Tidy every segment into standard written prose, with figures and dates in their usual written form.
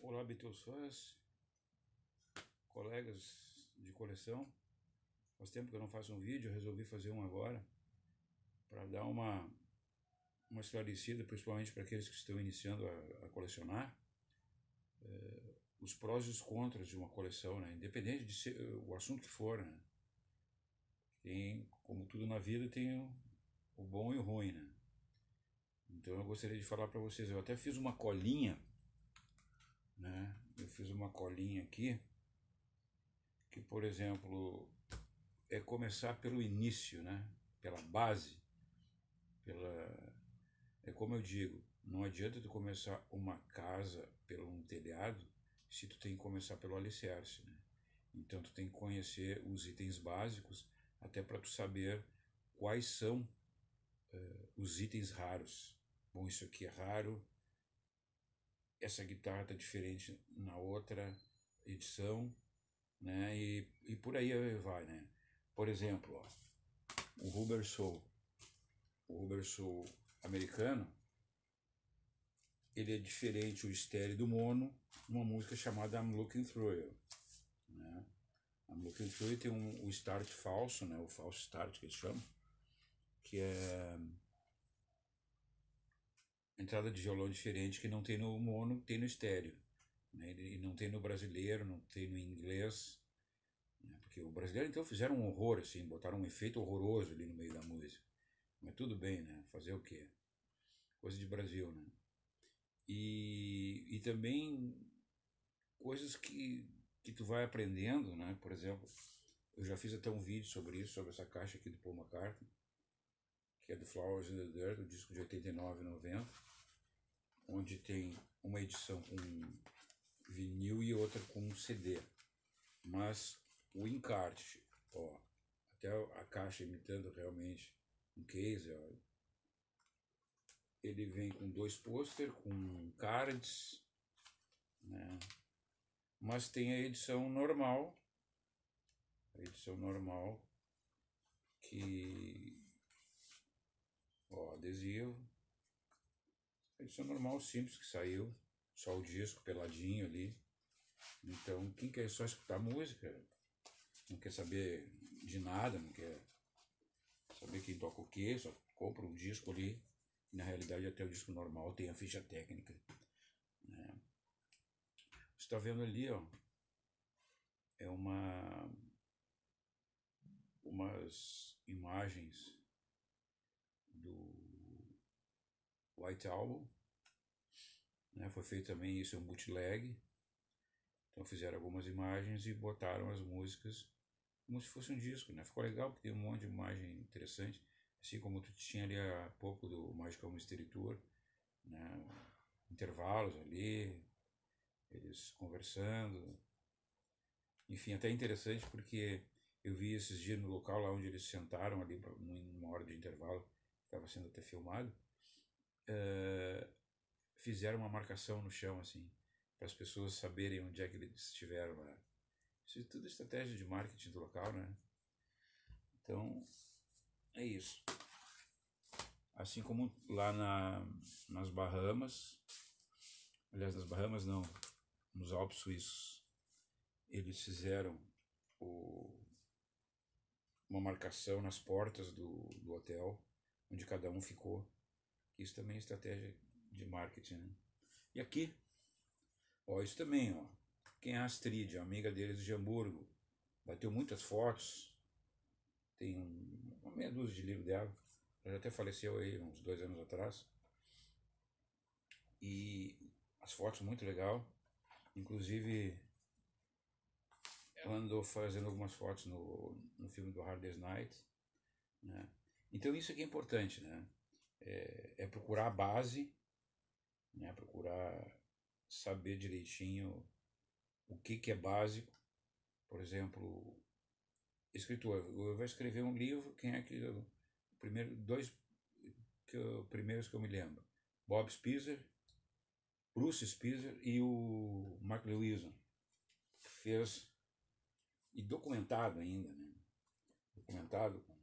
Olá, Beatles fãs, colegas de coleção. Faz tempo que eu não faço um vídeo, eu resolvi fazer um agora para dar uma esclarecida, principalmente para aqueles que estão iniciando a colecionar, os prós e os contras de uma coleção, né? Independente de ser o assunto que for, né? Tem, como tudo na vida, tem o bom e o ruim, né? Então eu gostaria de falar para vocês, eu até fiz uma colinha, né? Eu fiz uma colinha aqui, que, por exemplo, é começar pelo início, né? Pela base, é como eu digo, não adianta tu começar uma casa pelo um telhado se tu tem que começar pelo alicerce, né? Então tu tem que conhecer os itens básicos até para tu saber quais são os itens raros. Bom, isso aqui é raro, essa guitarra está diferente na outra edição, né? E por aí vai, né? Por exemplo, ó, o Rubber Soul americano, ele é diferente o estéreo do mono, uma música chamada I'm Looking Through You, né? I'm Looking Through You tem o start falso, né? O falso start que eles chamam, que é entrada de violão diferente que não tem no mono, tem no estéreo, né? E não tem no brasileiro, não tem no inglês, né? Porque o brasileiro então fizeram um horror, assim, botaram um efeito horroroso ali no meio da música. Mas tudo bem, né? Fazer o quê? Coisa de Brasil, né? E também coisas que tu vai aprendendo, né? Por exemplo, eu já fiz até um vídeo sobre isso, sobre essa caixa aqui do Paul McCartney, que é do Flowers in the Dirt, o disco de 89 e 90, onde tem uma edição com vinil e outra com CD. Mas o encarte, ó, até a caixa imitando realmente um case, ó, ele vem com 2 pôster, com cards, né? Mas tem a edição normal que, ó, adesivo, a edição normal simples que saiu, só o disco peladinho ali. Então quem quer só escutar música, não quer saber de nada, não quer saber quem toca o que, só compra um disco ali. Na realidade até o disco normal tem a ficha técnica, né? Você está vendo ali, ó, é umas imagens do White Album, né? Foi feito também isso, é um bootleg. Então fizeram algumas imagens e botaram as músicas como se fosse um disco, né? Ficou legal porque tem um monte de imagem interessante, assim como tu tinha ali há pouco do Magical Mystery Tour, né? Intervalos ali, eles conversando. Enfim, até interessante porque eu vi esses dias no local lá onde eles sentaram ali numa hora de intervalo, estava sendo até filmado, fizeram uma marcação no chão assim, para as pessoas saberem onde é que eles estiveram lá. Isso é tudo estratégia de marketing do local, né? Então, é isso. Assim como lá nas Bahamas, aliás, nas Bahamas não, nos Alpes Suíços, eles fizeram uma marcação nas portas do hotel, onde cada um ficou. Isso também é estratégia de marketing, né? E aqui, ó, isso também, ó. Quem é a Astrid, a amiga deles de Hamburgo, bateu muitas fotos, tem uma meia dúzia de livros dela, ela até faleceu aí uns 2 anos atrás, e as fotos muito legal, inclusive ela andou fazendo algumas fotos no filme do Hard Day's Night, né? Então isso aqui é importante, né? É procurar a base, né? Procurar saber direitinho o que é básico. Por exemplo, escritor, eu vou escrever um livro, quem é que primeiros que eu me lembro? Bob Spitzer, Bruce Spitzer e o Mark Lewison, que fez, e documentado ainda, né? Documentado com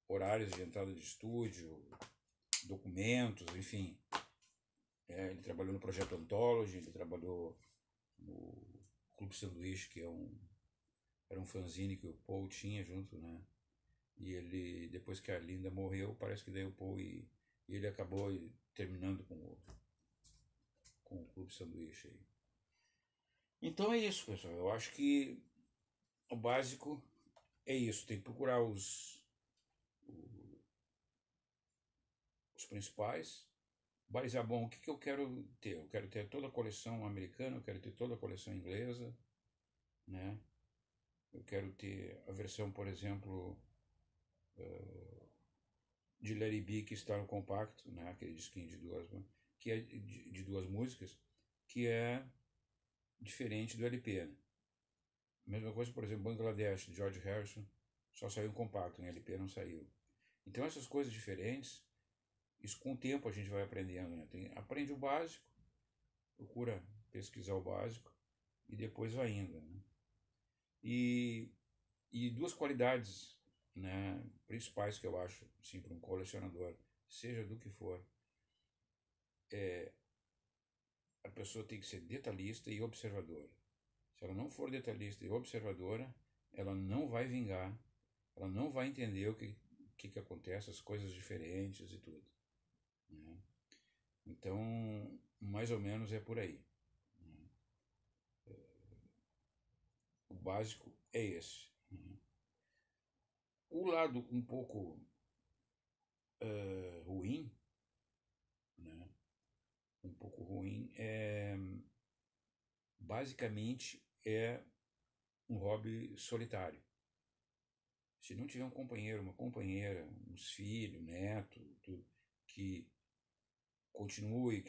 horários de entrada de estúdio, documentos, enfim. Ele trabalhou no Projeto Anthology, ele trabalhou no Clube Sanduíche, que era um fanzine que o Paul tinha junto, né? E ele, depois que a Linda morreu, parece que daí o Paul e ele acabou terminando com o Clube Sanduíche aí. Então é isso, pessoal. Eu acho que o básico é isso. Tem que procurar os principais. Balizar, bom, o que eu quero ter? Eu quero ter toda a coleção americana, eu quero ter toda a coleção inglesa, né? Eu quero ter a versão, por exemplo, de Let It Be, que está no compacto, né? Aquele disquinho de que é de duas músicas, que é diferente do LP, né? Mesma coisa, por exemplo, Bangladesh, de George Harrison, só saiu em compacto, em LP não saiu. Então essas coisas diferentes, isso com o tempo a gente vai aprendendo, né? Aprende o básico, procura pesquisar o básico e depois vai indo, né? E duas qualidades, né, principais que eu acho, assim, para um colecionador, seja do que for, a pessoa tem que ser detalhista e observadora. Se ela não for detalhista e observadora, ela não vai vingar, ela não vai entender o que acontece, as coisas diferentes e tudo, né? Então, mais ou menos é por aí, né? O básico é esse, né? O lado um pouco ruim, né? Um pouco ruim basicamente é um hobby solitário. Se não tiver um companheiro, uma companheira, uns filhos, neto, tudo, que continue,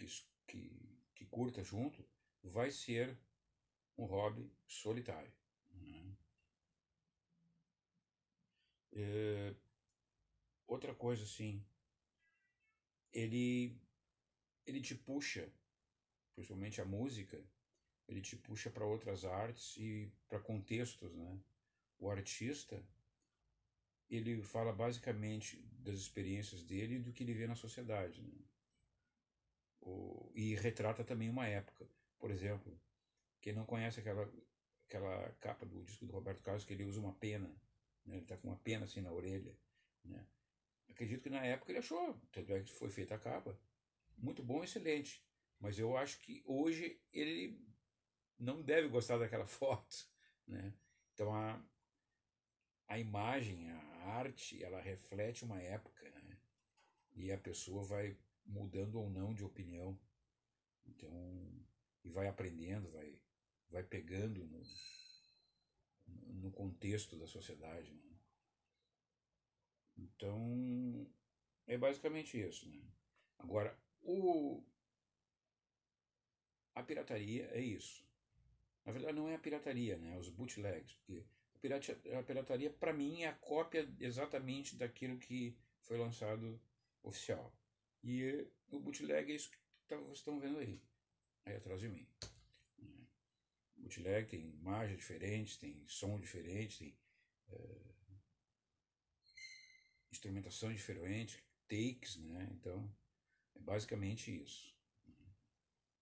que curta junto, vai ser um hobby solitário, né? Outra coisa, assim, ele te puxa, principalmente a música, ele te puxa para outras artes e para contextos, né? O artista, ele fala basicamente das experiências dele e do que ele vê na sociedade, né? E retrata também uma época. Por exemplo, quem não conhece aquela capa do disco do Roberto Carlos, que ele usa uma pena, né? Ele está com uma pena assim na orelha, né? Acredito que na época ele achou, tanto é que foi feita a capa, muito bom, excelente. Mas eu acho que hoje ele não deve gostar daquela foto, né? Então a imagem, a arte, ela reflete uma época, né? E a pessoa vai mudando ou não de opinião. Então, e vai aprendendo, vai pegando no contexto da sociedade, né? Então, é basicamente isso, né? Agora, a pirataria é isso. Na verdade, não é a pirataria, né? Os bootlegs, porque a pirataria, para mim, é a cópia exatamente daquilo que foi lançado oficial. E o bootleg é isso que vocês estão vendo aí atrás de mim, né? Bootleg tem imagem diferente, tem som diferente, tem instrumentação diferente, takes, né? Então, é basicamente isso.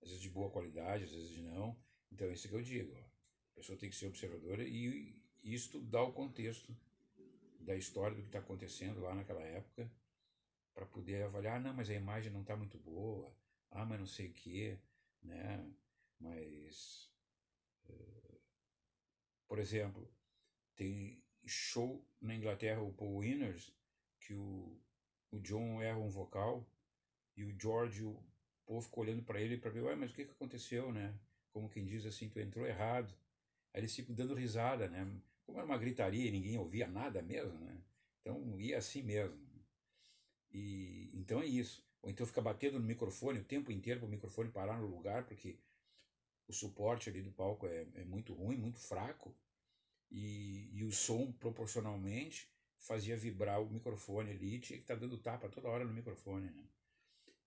Às vezes de boa qualidade, às vezes não. Então, é isso que eu digo, ó. A pessoa tem que ser observadora e estudar o contexto da história do que está acontecendo lá naquela época para poder avaliar, não, mas a imagem não está muito boa, mas não sei o que, né? Mas, por exemplo, tem show na Inglaterra, o Paul Winners, que o John erra um vocal e o George, o povo ficou olhando para ele para ver, ué, mas o que aconteceu, né? Como quem diz assim, tu entrou errado. Aí eles ficam dando risada, né? Como era uma gritaria e ninguém ouvia nada mesmo, né? Então ia assim mesmo. E então é isso. Ou então fica batendo no microfone o tempo inteiro para o microfone parar no lugar, porque o suporte ali do palco é muito ruim, muito fraco, e o som proporcionalmente fazia vibrar o microfone ali, tinha que estar dando tapa toda hora no microfone, né?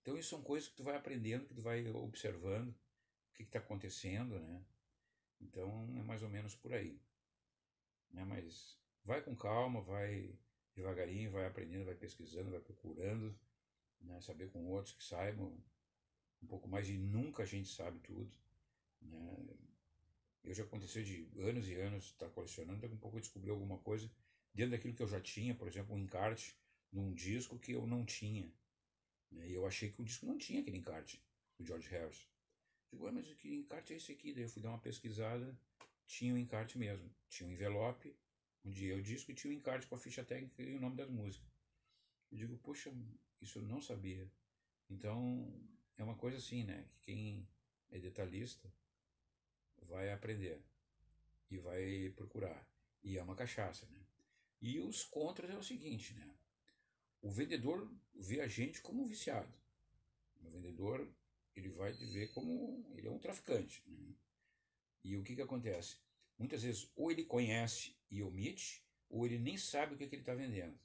Então isso são coisas que tu vai aprendendo, que tu vai observando o que está acontecendo, né? Então é mais ou menos por aí, né? Mas vai com calma, vai devagarinho, vai aprendendo, vai pesquisando, vai procurando, né? Saber com outros que saibam, um pouco mais, e nunca a gente sabe tudo, né? Eu já aconteceu de anos e anos estar colecionando, daqui a pouco eu descobri alguma coisa dentro daquilo que eu já tinha, por exemplo, um encarte num disco que eu não tinha, né? E eu achei que o disco não tinha aquele encarte do George Harrison. Digo, mas que encarte é esse aqui? Daí eu fui dar uma pesquisada, tinha o encarte mesmo, tinha um envelope, onde ia o disco e tinha o encarte com a ficha técnica e o nome das músicas. Eu digo, poxa, isso eu não sabia. Então, é uma coisa assim, né? Que quem é detalhista vai aprender e vai procurar. E é uma cachaça, né? E os contras é o seguinte, né? O vendedor vê a gente como um viciado. O vendedor, ele vai te ver como ele é um traficante, né? E o que acontece? Muitas vezes, ou ele conhece e omite, ou ele nem sabe o que ele está vendendo,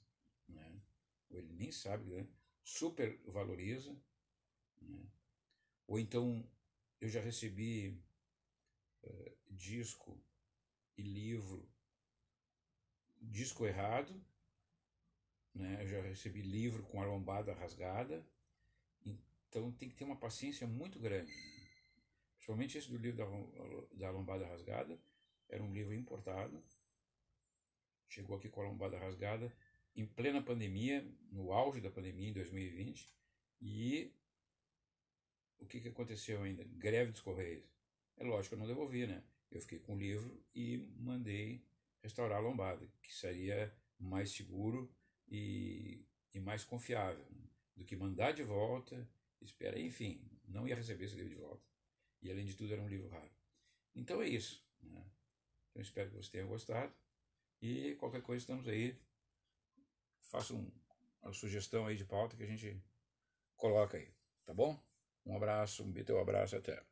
né? Ou ele nem sabe, né? Super valoriza, né? Ou então, eu já recebi disco e livro, disco errado, né? Eu já recebi livro com a lombada rasgada, então tem que ter uma paciência muito grande, né? Principalmente esse do livro da lombada rasgada, era um livro importado, chegou aqui com a lombada rasgada em plena pandemia, no auge da pandemia em 2020, e o que aconteceu ainda? Greve dos Correios. É lógico que eu não devolvi, né? Eu fiquei com o livro e mandei restaurar a lombada, que seria mais seguro e mais confiável, né? Do que mandar de volta, esperar, enfim, não ia receber esse livro de volta. E além de tudo era um livro raro. Então é isso, né? Eu espero que você tenha gostado e qualquer coisa estamos aí. Faça uma sugestão aí de pauta que a gente coloca aí, tá bom? Um abraço, um teu abraço, até.